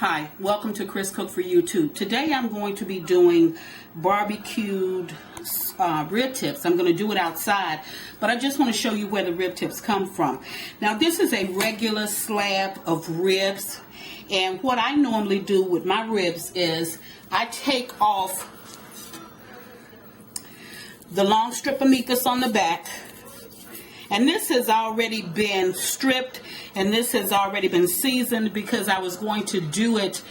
Hi, welcome to Chris Cook for YouTube. Today I'm going to be doing barbecued rib tips. I'm going to do it outside, but I just want to show you where the rib tips come from. Now this is a regular slab of ribs, and what I normally do with my ribs is I take off the long strip of meat that's on the back. And this has already been stripped, and this has already been seasoned because I was going to do it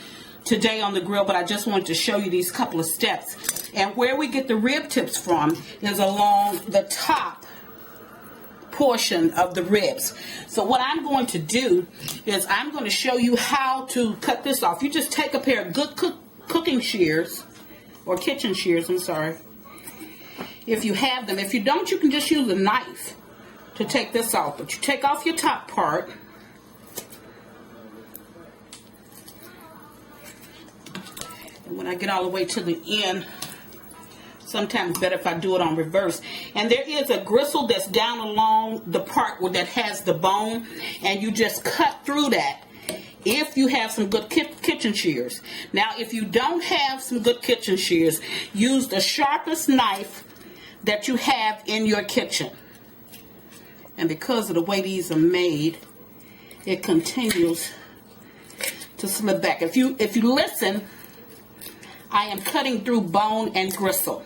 today on the grill, but I just wanted to show you these couple of steps. And where we get the rib tips from is along the top portion of the ribs. So what I'm going to do is I'm going to show you how to cut this off. You just take a pair of good cooking shears, or kitchen shears, I'm sorry, if you have them. If you don't, you can just use a knife to take this off. But you take off your top part, and when I get all the way to the end, sometimes better if I do it on reverse. And there is a gristle that's down along the part where that has the bone, and you just cut through that if you have some good kitchen shears. Now if you don't have some good kitchen shears, use the sharpest knife that you have in your kitchen. And because of the way these are made, it continues to slip back. If you listen, I am cutting through bone and gristle.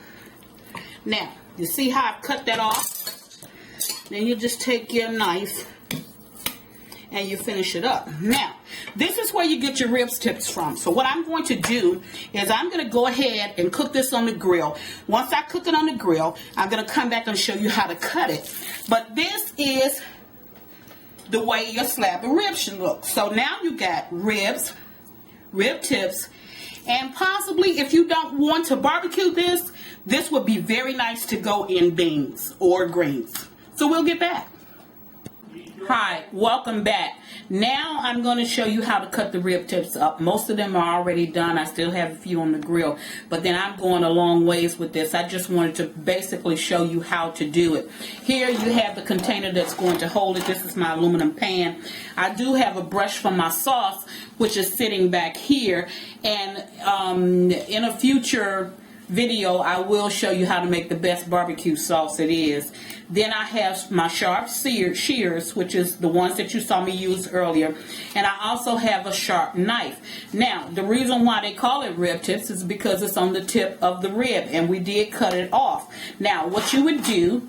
Now, you see how I've cut that off? Then you just take your knife and you finish it up. Now, this is where you get your rib tips from. So what I'm going to do is I'm going to go ahead and cook this on the grill. Once I cook it on the grill, I'm going to come back and show you how to cut it. But this is the way your slab of ribs should look. So now you got ribs, rib tips, and possibly if you don't want to barbecue this, this would be very nice to go in beans or greens. So we'll get back. Hi, welcome back. Now I'm going to show you how to cut the rib tips up. Most of them are already done. I still have a few on the grill, but then I'm going a long ways with this. I just wanted to basically show you how to do it. Here you have the container that's going to hold it. This is my aluminum pan. I do have a brush for my sauce, which is sitting back here, and in a future video I will show you how to make the best barbecue sauce it is. Then I have my sharp shears, which is the ones that you saw me use earlier, and I also have a sharp knife. Now the reason why they call it rib tips is because it's on the tip of the rib, and we did cut it off. Now what you would do,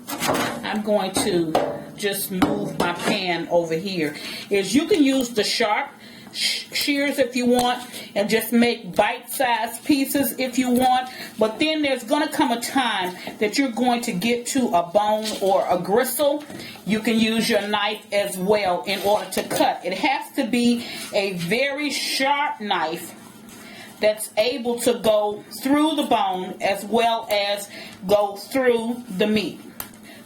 I'm going to just move my pan over here, is you can use the sharp shears if you want, and just make bite-sized pieces if you want. But then there's going to come a time that you're going to get to a bone or a gristle. You can use your knife as well in order to cut. It has to be a very sharp knife that's able to go through the bone as well as go through the meat,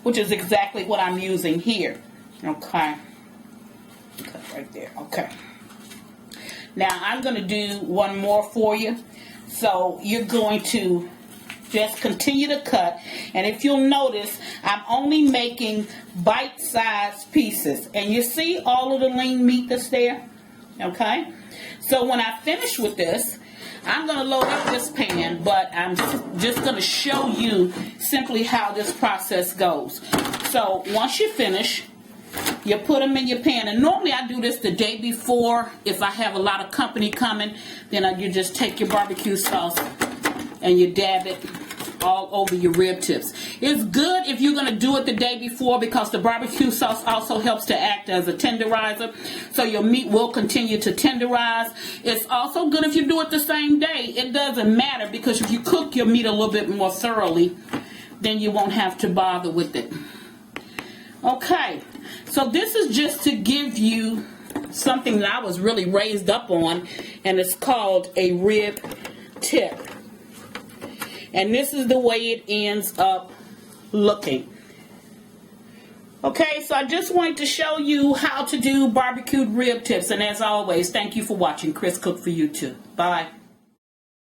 which is exactly what I'm using here. Okay, cut right there. Okay. Now I'm going to do one more for you. So you're going to just continue to cut, and if you'll notice, I'm only making bite-sized pieces, and you see all of the lean meat that's there. Okay, so when I finish with this, I'm going to load up this pan, but I'm just going to show you simply how this process goes. So once you finish, you put them in your pan, and normally I do this the day before. If I have a lot of company coming, then you just take your barbecue sauce and you dab it all over your rib tips. It's good if you're going to do it the day before, because the barbecue sauce also helps to act as a tenderizer, so your meat will continue to tenderize. It's also good if you do it the same day. It doesn't matter, because if you cook your meat a little bit more thoroughly, then you won't have to bother with it. Okay, so this is just to give you something that I was really raised up on, and it's called a rib tip. And this is the way it ends up looking. Okay, so I just wanted to show you how to do barbecued rib tips, and as always, thank you for watching Chris Cook for YouTube. Bye.